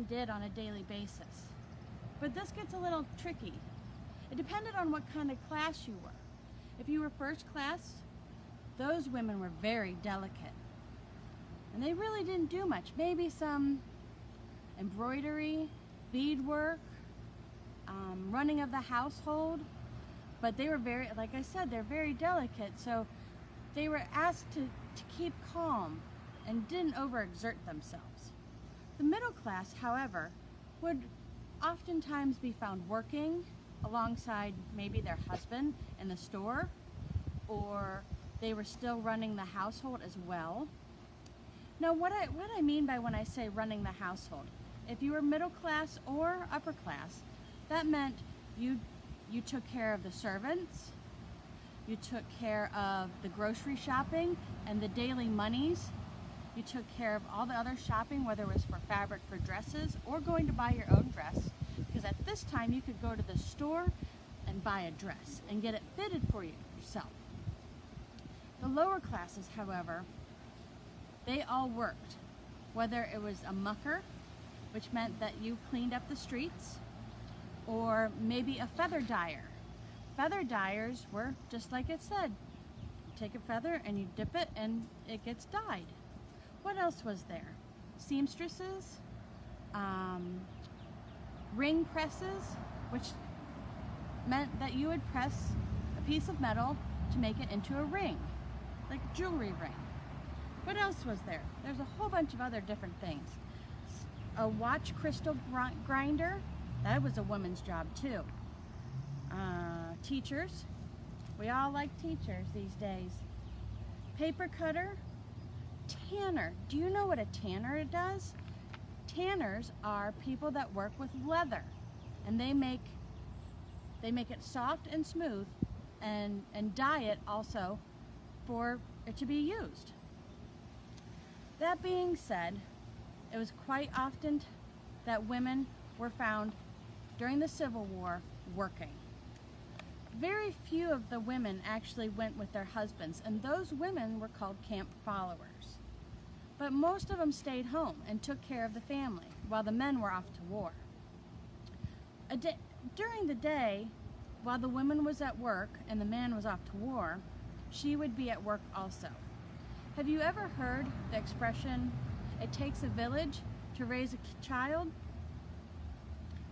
did on a daily basis. But this gets a little tricky. It depended on what kind of class you were. If you were first class, those women were very delicate. And they really didn't do much. Maybe some embroidery, beadwork, running of the household. But they were very, like I said, they're very delicate. So they were asked to keep calm and didn't overexert themselves. The middle class, however, would oftentimes be found working alongside maybe their husband in the store, or they were still running the household as well. Now, what I mean by when I say running the household, if you were middle class or upper class, that meant you took care of the servants, you took care of the grocery shopping and the daily monies, you took care of all the other shopping, whether it was for fabric for dresses or going to buy your own dress, because at this time you could go to the store and buy a dress and get it fitted for yourself. The lower classes, however, they all worked, whether it was a mucker, which meant that you cleaned up the streets, or maybe a feather dyer. Feather dyers were just like it said. You take a feather and you dip it and it gets dyed. What else was there? Seamstresses, ring presses, which meant that you would press a piece of metal to make it into a ring, like a jewelry ring. What else was there? There's a whole bunch of other different things. A watch crystal grinder, that was a woman's job too. Teachers, we all like teachers these days. Paper cutter, tanner. Do you know what a tanner does? Tanners are people that work with leather, and they make it soft and smooth and dye it also for it to be used. That being said, it was quite often that women were found during the Civil War working. Very few of the women actually went with their husbands, and those women were called camp followers. But most of them stayed home and took care of the family while the men were off to war. During the day, while the woman was at work and the man was off to war, she would be at work also. Have you ever heard the expression, "It takes a village to raise a child"?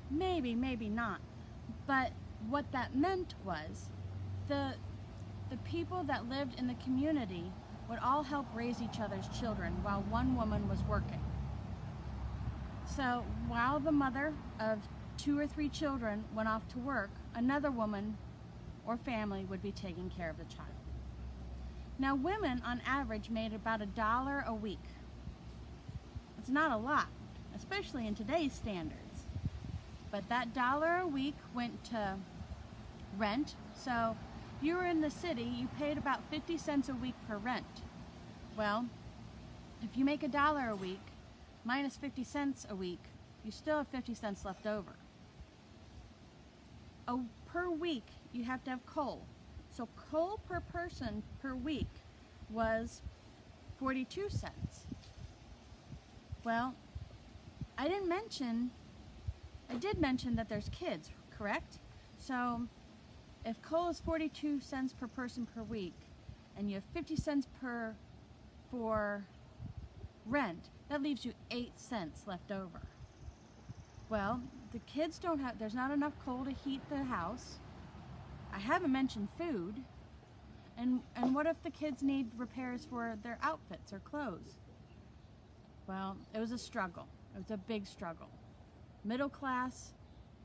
Maybe, maybe not. But what that meant was the people that lived in the community would all help raise each other's children while one woman was working. So while the mother of 2 or 3 children went off to work, another woman or family would be taking care of the child. Now, women on average made about $1 a week. It's not a lot, especially in today's standards. But that $1 a week went to rent. So if you were in the city, you paid about 50 cents a week per rent. Well, if you make $1 a week minus 50 cents a week, you still have 50 cents left over. Per week, you have to have coal. So coal per person per week was 42 cents. Well, I did mention that there's kids, correct? So if coal is 42 cents per person per week, and you have 50 cents for rent, that leaves you 8 cents left over. Well, the kids there's not enough coal to heat the house. I haven't mentioned food. And what if the kids need repairs for their outfits or clothes? Well, it was a struggle. It was a big struggle. Middle class,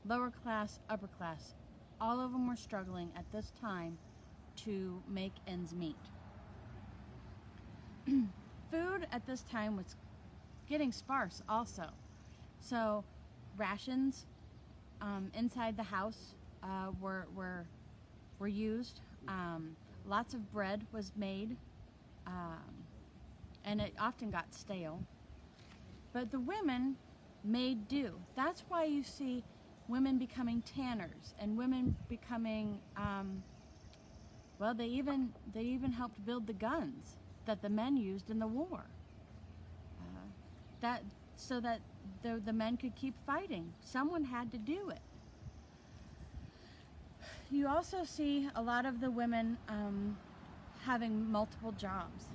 lower class, upper class, all of them were struggling at this time to make ends meet. Food at this time was getting sparse also. So rations inside the house were used. Lots of bread was made, and it often got stale. But the women made do. That's why you see women becoming tanners and women becoming, well, they even helped build the guns that the men used in the war. So that the men could keep fighting. Someone had to do it. You also see a lot of the women having multiple jobs.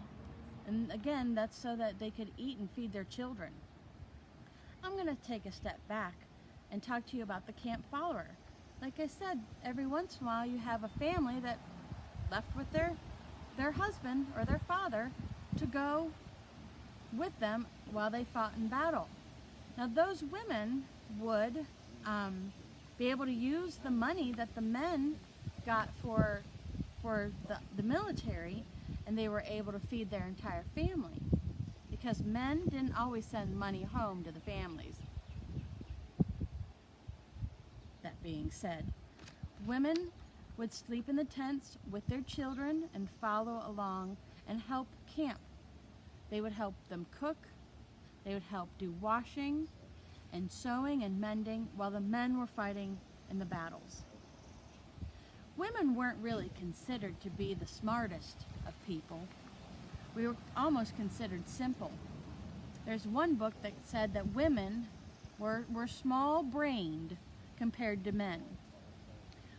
And again, that's so that they could eat and feed their children. I'm going to take a step back and talk to you about the camp follower. Like I said, every once in a while you have a family that left with their husband or their father to go with them while they fought in battle. Now those women would be able to use the money that the men got for the military, and they were able to feed their entire family, because men didn't always send money home to the families. That being said, women would sleep in the tents with their children and follow along and help camp. They would help them cook, they would help do washing and sewing and mending while the men were fighting in the battles. Women weren't really considered to be the smartest of people. We were almost considered simple. There's one book that said that women were small-brained compared to men,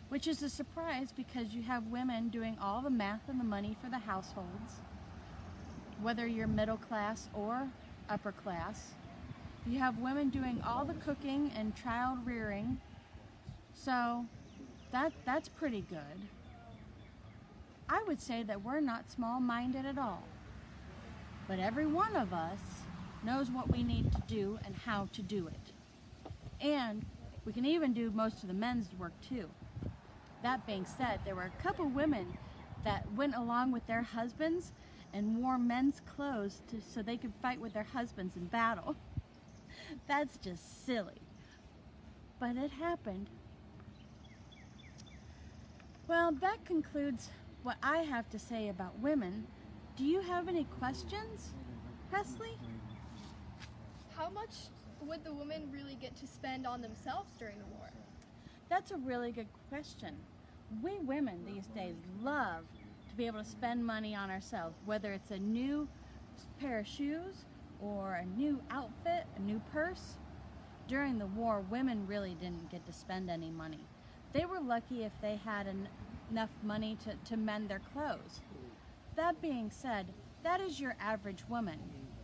which is a surprise because you have women doing all the math and the money for the households, whether you're middle class or upper class. You have women doing all the cooking and child rearing, so that's pretty good. I would say that we're not small-minded at all, but every one of us knows what we need to do and how to do it. And we can even do most of the men's work too. That being said, there were a couple women that went along with their husbands and wore men's clothes so they could fight with their husbands in battle. That's just silly, but it happened. Well, that concludes what I have to say about women. Do you have any questions, Pressley? How much would the women really get to spend on themselves during the war? That's a really good question. We women these days love to be able to spend money on ourselves, whether it's a new pair of shoes or a new outfit, a new purse. During the war, women really didn't get to spend any money. They were lucky if they had enough money to mend their clothes. That being said, that is your average woman,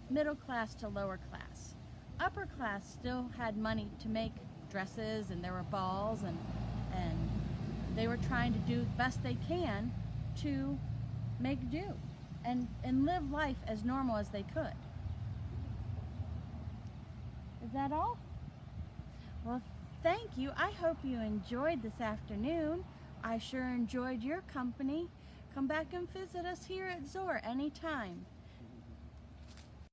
middle class to lower class. Upper class still had money to make dresses, and there were balls, and they were trying to do the best they can to make do and live life as normal as they could. Is that all? Well, thank you. I hope you enjoyed this afternoon. I sure enjoyed your company. Come back and visit us here at Zor anytime.